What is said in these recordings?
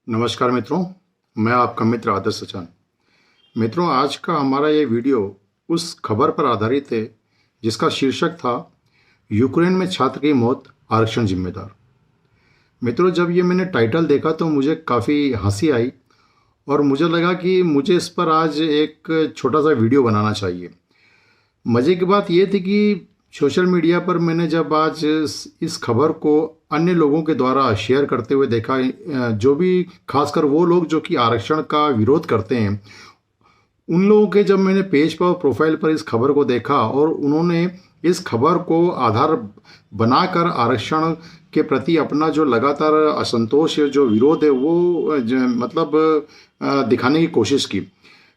नमस्कार मित्रों, मैं आपका मित्र आदर्श सचान। मित्रों, आज का हमारा ये वीडियो उस खबर पर आधारित है जिसका शीर्षक था यूक्रेन में छात्र की मौत, आरक्षण जिम्मेदार। मित्रों, जब ये मैंने टाइटल देखा तो मुझे काफ़ी हंसी आई और मुझे लगा कि मुझे इस पर आज एक छोटा सा वीडियो बनाना चाहिए। मज़े की बात ये थी कि सोशल मीडिया पर मैंने जब आज इस खबर को अन्य लोगों के द्वारा शेयर करते हुए देखा, जो भी खासकर वो लोग जो कि आरक्षण का विरोध करते हैं, उन लोगों के जब मैंने पेज पर प्रोफाइल पर इस खबर को देखा और उन्होंने इस खबर को आधार बनाकर आरक्षण के प्रति अपना जो लगातार असंतोष है, जो विरोध है, वो दिखाने की कोशिश की।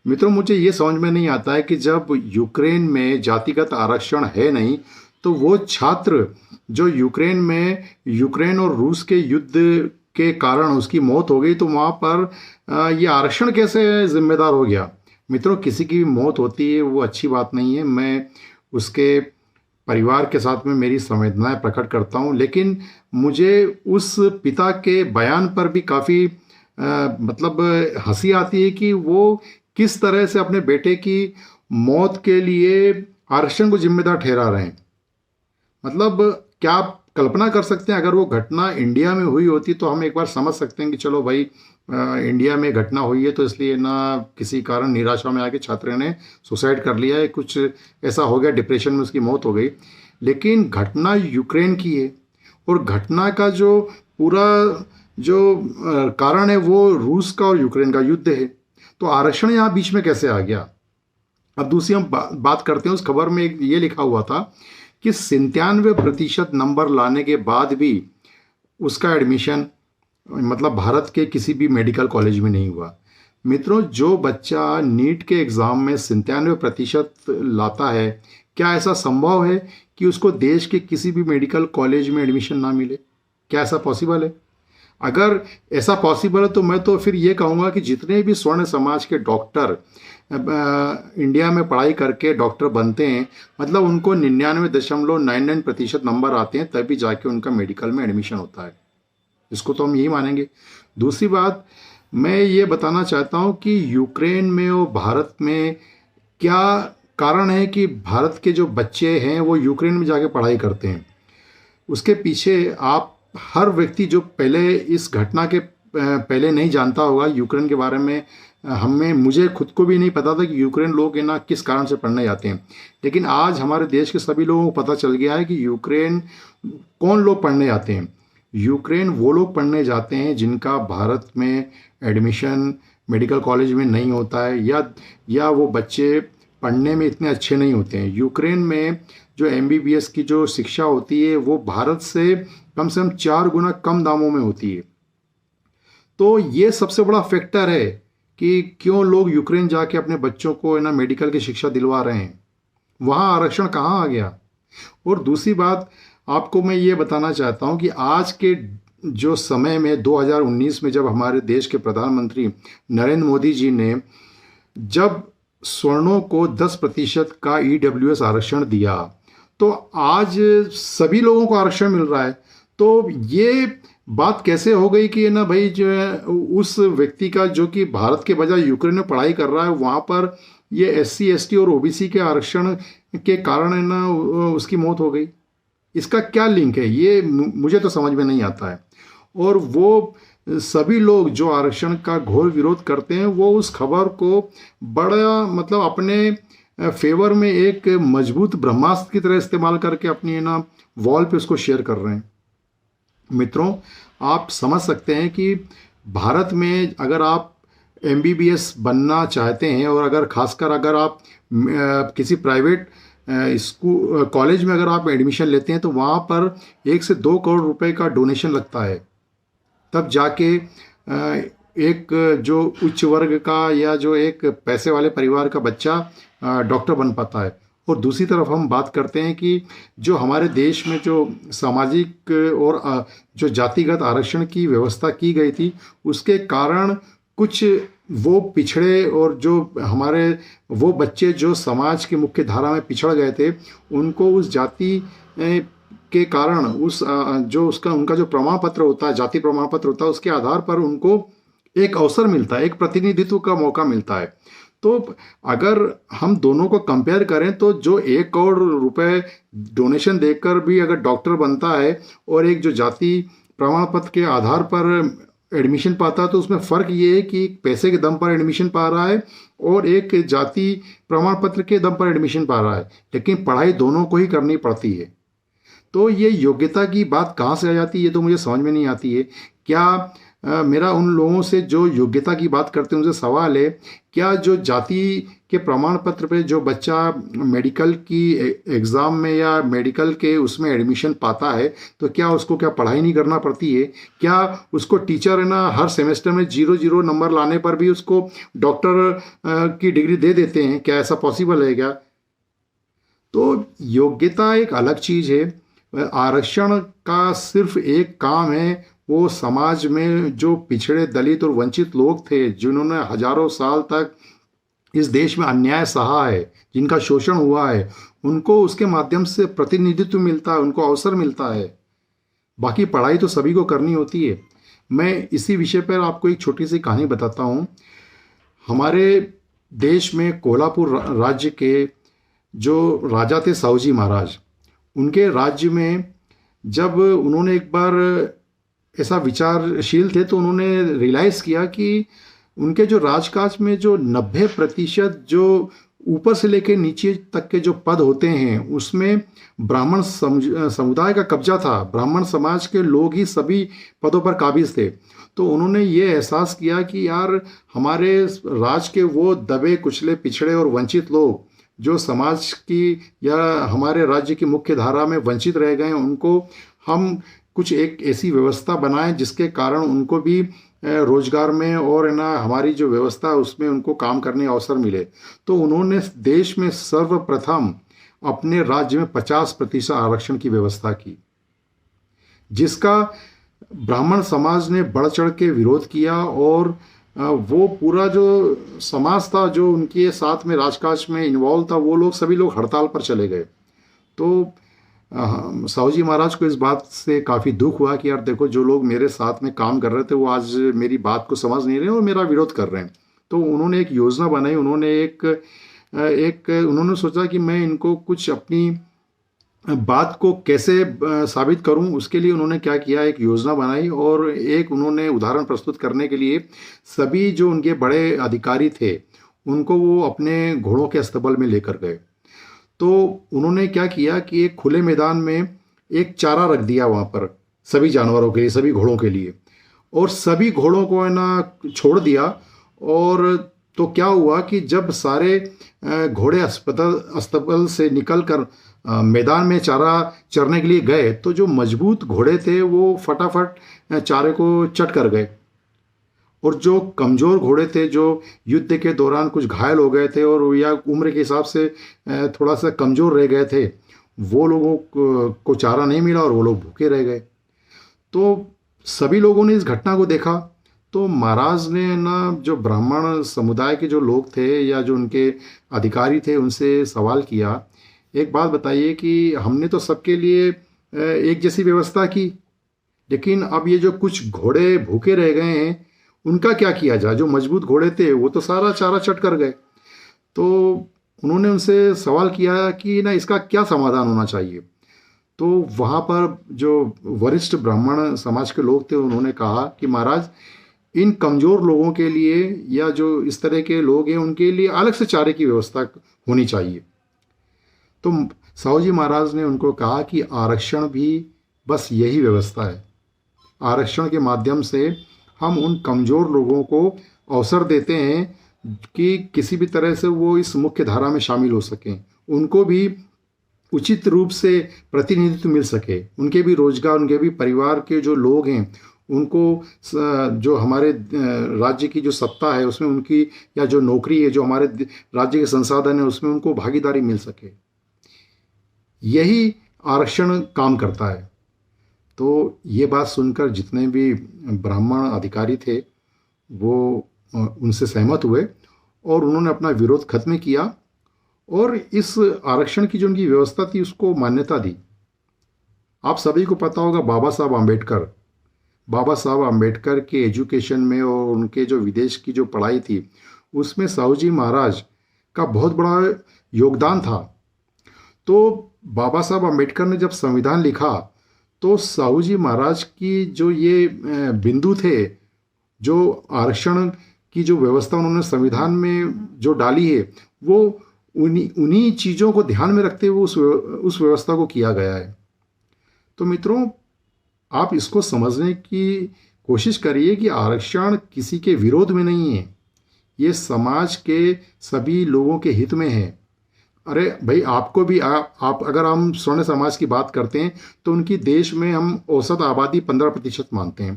मित्रों, मुझे ये समझ में नहीं आता है कि जब यूक्रेन में जातिगत आरक्षण है नहीं, तो वो छात्र जो यूक्रेन में यूक्रेन और रूस के युद्ध के कारण उसकी मौत हो गई, तो वहाँ पर ये आरक्षण कैसे जिम्मेदार हो गया। मित्रों, किसी की भी मौत होती है वो अच्छी बात नहीं है। मैं उसके परिवार के साथ में मेरी संवेदनाएं प्रकट करता हूँ, लेकिन मुझे उस पिता के बयान पर भी काफ़ी हंसी आती है कि वो किस तरह से अपने बेटे की मौत के लिए आरक्षण को जिम्मेदार ठहरा रहे हैं। मतलब, क्या आप कल्पना कर सकते हैं, अगर वो घटना इंडिया में हुई होती तो हम एक बार समझ सकते हैं कि चलो भाई, इंडिया में घटना हुई है तो इसलिए ना किसी कारण निराशा में आके छात्र ने सुसाइड कर लिया है, कुछ ऐसा हो गया, डिप्रेशन में उसकी मौत हो गई। लेकिन घटना यूक्रेन की है और घटना का जो पूरा कारण है वो रूस का और यूक्रेन का युद्ध है। तो आरक्षण यहाँ बीच में कैसे आ गया। अब दूसरी हम बात करते हैं, उस खबर में ये लिखा हुआ था कि 97% नंबर लाने के बाद भी उसका एडमिशन भारत के किसी भी मेडिकल कॉलेज में नहीं हुआ। मित्रों, जो बच्चा नीट के एग्ज़ाम में 97% लाता है, क्या ऐसा संभव है कि उसको देश के किसी भी मेडिकल कॉलेज में एडमिशन ना मिले? क्या ऐसा पॉसिबल है? अगर ऐसा पॉसिबल है तो मैं तो फिर ये कहूँगा कि जितने भी स्वर्ण समाज के डॉक्टर इंडिया में पढ़ाई करके डॉक्टर बनते हैं, उनको 99.99% नंबर आते हैं, तभी जाके उनका मेडिकल में एडमिशन होता है। इसको तो हम यही मानेंगे। दूसरी बात, मैं ये बताना चाहता हूँ कि यूक्रेन में और भारत में क्या कारण है कि भारत के जो बच्चे हैं वो यूक्रेन में जाके पढ़ाई करते हैं। उसके पीछे आप हर व्यक्ति जो पहले इस घटना के पहले नहीं जानता होगा यूक्रेन के बारे में, मुझे खुद को भी नहीं पता था कि यूक्रेन लोग ना किस कारण से पढ़ने जाते हैं। लेकिन आज हमारे देश के सभी लोगों को पता चल गया है कि यूक्रेन कौन लोग पढ़ने जाते हैं। यूक्रेन वो लोग पढ़ने जाते हैं जिनका भारत में एडमिशन मेडिकल कॉलेज में नहीं होता है, या वो बच्चे पढ़ने में इतने अच्छे नहीं होते हैं। यूक्रेन में जो MBBS की जो शिक्षा होती है वो भारत से कम 4 गुना कम दामों में होती है। तो ये सबसे बड़ा फैक्टर है कि क्यों लोग यूक्रेन जाके अपने बच्चों को ना मेडिकल की शिक्षा दिलवा रहे हैं। वहाँ आरक्षण कहाँ आ गया। और दूसरी बात, आपको मैं ये बताना चाहता हूँ कि आज के जो समय में 2019 में जब हमारे देश के प्रधानमंत्री नरेंद्र मोदी जी ने जब स्वर्णों को 10% का EWS आरक्षण दिया, तो आज सभी लोगों को आरक्षण मिल रहा है। तो ये बात कैसे हो गई कि ना भाई, जो है उस व्यक्ति का जो कि भारत के बजाय यूक्रेन में पढ़ाई कर रहा है, वहाँ पर ये SC ST और OBC के आरक्षण के कारण है ना उसकी मौत हो गई। इसका क्या लिंक है, ये मुझे तो समझ में नहीं आता है। और वो सभी लोग जो आरक्षण का घोर विरोध करते हैं, वो उस खबर को बड़ा अपने फेवर में एक मजबूत ब्रह्मास्त्र की तरह इस्तेमाल करके अपनी ना वॉल पे उसको शेयर कर रहे हैं। मित्रों, आप समझ सकते हैं कि भारत में अगर आप MBBS बनना चाहते हैं और अगर आप किसी प्राइवेट स्कूल कॉलेज में अगर आप एडमिशन लेते हैं, तो वहाँ पर 1 से 2 करोड़ रुपए का डोनेशन लगता है, तब जाके एक जो उच्च वर्ग का या जो एक पैसे वाले परिवार का बच्चा डॉक्टर बन पाता है। और दूसरी तरफ हम बात करते हैं कि जो हमारे देश में जो सामाजिक और जो जातिगत आरक्षण की व्यवस्था की गई थी, उसके कारण कुछ वो पिछड़े और जो हमारे वो बच्चे जो समाज की मुख्य धारा में पिछड़ गए थे, उनको उस जाति के कारण उनका जो प्रमाण पत्र होता है, जाति प्रमाण पत्र होता है, उसके आधार पर उनको एक अवसर मिलता है, एक प्रतिनिधित्व का मौका मिलता है। तो अगर हम दोनों को कंपेयर करें तो जो 1 करोड़ रुपए डोनेशन देकर भी अगर डॉक्टर बनता है और एक जो जाति प्रमाण पत्र के आधार पर एडमिशन पाता है, तो उसमें फ़र्क ये है कि एक पैसे के दम पर एडमिशन पा रहा है और एक जाति प्रमाण पत्र के दम पर एडमिशन पा रहा है, लेकिन पढ़ाई दोनों को ही करनी पड़ती है। तो ये योग्यता की बात कहाँ से आ जाती है, ये तो मुझे समझ में नहीं आती है। क्या मेरा उन लोगों से जो योग्यता की बात करते हैं उनसे सवाल है, क्या जो जाति के प्रमाण पत्र पे जो बच्चा मेडिकल की एग्ज़ाम में या मेडिकल के उसमें एडमिशन पाता है, तो क्या उसको क्या पढ़ाई नहीं करना पड़ती है? क्या उसको टीचर है ना हर सेमेस्टर में 0-0 नंबर लाने पर भी उसको डॉक्टर की डिग्री दे देते हैं? क्या ऐसा पॉसिबल है क्या? तो योग्यता एक अलग चीज़ है। आरक्षण का सिर्फ एक काम है, वो समाज में जो पिछड़े दलित और वंचित लोग थे, जिन्होंने हजारों साल तक इस देश में अन्याय सहा है, जिनका शोषण हुआ है, उनको उसके माध्यम से प्रतिनिधित्व मिलता है, उनको अवसर मिलता है। बाकी पढ़ाई तो सभी को करनी होती है। मैं इसी विषय पर आपको एक छोटी सी कहानी बताता हूँ। हमारे देश में कोल्हापुर राज्य के जो राजा थे साहूजी महाराज, उनके राज्य में जब उन्होंने एक बार ऐसा विचारशील थे तो उन्होंने रियलाइज़ किया कि उनके जो राजकाज में जो 90% जो ऊपर से लेकर नीचे तक के जो पद होते हैं उसमें ब्राह्मण समुदाय का कब्जा था। ब्राह्मण समाज के लोग ही सभी पदों पर काबिज थे। तो उन्होंने ये एहसास किया कि यार हमारे राज के वो दबे कुचले पिछड़े और वंचित लोग जो समाज की या हमारे राज्य की मुख्य धारा में वंचित रह गए हैं, उनको हम कुछ एक ऐसी व्यवस्था बनाएं जिसके कारण उनको भी रोजगार में और ना हमारी जो व्यवस्था है उसमें उनको काम करने का अवसर मिले। तो उन्होंने देश में सर्वप्रथम अपने राज्य में 50% आरक्षण की व्यवस्था की, जिसका ब्राह्मण समाज ने बढ़ चढ़ के विरोध किया और वो पूरा जो समाज था जो उनके साथ में राजकाज में इन्वॉल्व था, वो लोग सभी लोग हड़ताल पर चले गए। तो साहूजी महाराज को इस बात से काफ़ी दुख हुआ कि यार देखो, जो लोग मेरे साथ में काम कर रहे थे वो आज मेरी बात को समझ नहीं रहे और मेरा विरोध कर रहे हैं। तो उन्होंने एक योजना बनाई। उन्होंने सोचा कि मैं इनको कुछ अपनी बात को कैसे साबित करूं। उसके लिए उन्होंने क्या किया, एक योजना बनाई और एक उन्होंने उदाहरण प्रस्तुत करने के लिए सभी जो उनके बड़े अधिकारी थे उनको वो अपने घोड़ों के अस्तबल में लेकर गए। तो उन्होंने क्या किया कि एक खुले मैदान में एक चारा रख दिया वहाँ पर सभी जानवरों के लिए, सभी घोड़ों के लिए, और सभी घोड़ों को है ना छोड़ दिया। और तो क्या हुआ कि जब सारे घोड़े अस्तबल से निकल कर मैदान में चारा चरने के लिए गए तो जो मजबूत घोड़े थे वो फटाफट चारे को चट कर गए, और जो कमज़ोर घोड़े थे जो युद्ध के दौरान कुछ घायल हो गए थे और या उम्र के हिसाब से थोड़ा सा कमज़ोर रह गए थे, वो लोगों को चारा नहीं मिला और वो लोग भूखे रह गए। तो सभी लोगों ने इस घटना को देखा। तो महाराज ने ना जो ब्राह्मण समुदाय के जो लोग थे या जो उनके अधिकारी थे उनसे सवाल किया, एक बात बताइए कि हमने तो सबके लिए एक जैसी व्यवस्था की, लेकिन अब ये जो कुछ घोड़े भूखे रह गए हैं उनका क्या किया जाए? जो मजबूत घोड़े थे वो तो सारा चारा चट कर गए। तो उन्होंने उनसे सवाल किया कि ना इसका क्या समाधान होना चाहिए। तो वहाँ पर जो वरिष्ठ ब्राह्मण समाज के लोग थे उन्होंने कहा कि महाराज, इन कमज़ोर लोगों के लिए या जो इस तरह के लोग हैं उनके लिए अलग से चारे की व्यवस्था होनी चाहिए। तो साहूजी महाराज ने उनको कहा कि आरक्षण भी बस यही व्यवस्था है। आरक्षण के माध्यम से हम उन कमज़ोर लोगों को अवसर देते हैं कि किसी भी तरह से वो इस मुख्य धारा में शामिल हो सकें, उनको भी उचित रूप से प्रतिनिधित्व मिल सके, उनके भी रोजगार, उनके भी परिवार के जो लोग हैं उनको जो हमारे राज्य की जो सत्ता है उसमें उनकी, या जो नौकरी है, जो हमारे राज्य के संसाधन है उसमें उनको भागीदारी मिल सके। यही आरक्षण काम करता है। तो ये बात सुनकर जितने भी ब्राह्मण अधिकारी थे वो उनसे सहमत हुए और उन्होंने अपना विरोध खत्म किया और इस आरक्षण की जो उनकी व्यवस्था थी उसको मान्यता दी। आप सभी को पता होगा बाबा साहब आम्बेडकर बाबा साहब अम्बेडकर के एजुकेशन में और उनके जो विदेश की जो पढ़ाई थी उसमें साहू जी महाराज का बहुत बड़ा योगदान था। तो बाबा साहब अम्बेडकर ने जब संविधान लिखा तो साहू जी महाराज की जो ये बिंदु थे, जो आरक्षण की जो व्यवस्था उन्होंने संविधान में जो डाली है, वो उन्हीं उन्हीं चीज़ों को ध्यान में रखते हुए उस व्यवस्था को किया गया है। तो मित्रों, आप इसको समझने की कोशिश करिए कि आरक्षण किसी के विरोध में नहीं है, ये समाज के सभी लोगों के हित में है। अरे भाई, आपको भी आप अगर हम स्वर्ण समाज की बात करते हैं तो उनकी देश में हम औसत आबादी 15% मानते हैं।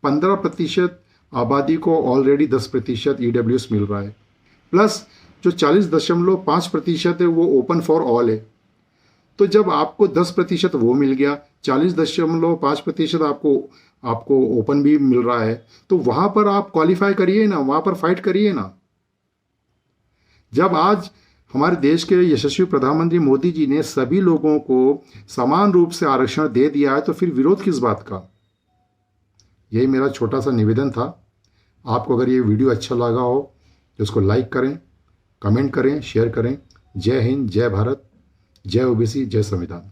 15% आबादी को ऑलरेडी 10% EWS मिल रहा है, प्लस जो 40.5% है वो ओपन फॉर ऑल है। तो जब आपको 10% वो मिल गया, 40.5% आपको आपको ओपन भी मिल रहा है, तो वहाँ पर आप क्वालिफाई करिए ना, वहाँ पर फाइट करिए ना। जब आज हमारे देश के यशस्वी प्रधानमंत्री मोदी जी ने सभी लोगों को समान रूप से आरक्षण दे दिया है तो फिर विरोध किस बात का। यही मेरा छोटा सा निवेदन था। आपको अगर ये वीडियो अच्छा लगा हो तो उसको लाइक करें, कमेंट करें, शेयर करें। जय हिंद, जय भारत, जय ओबीसी, जय संविधान।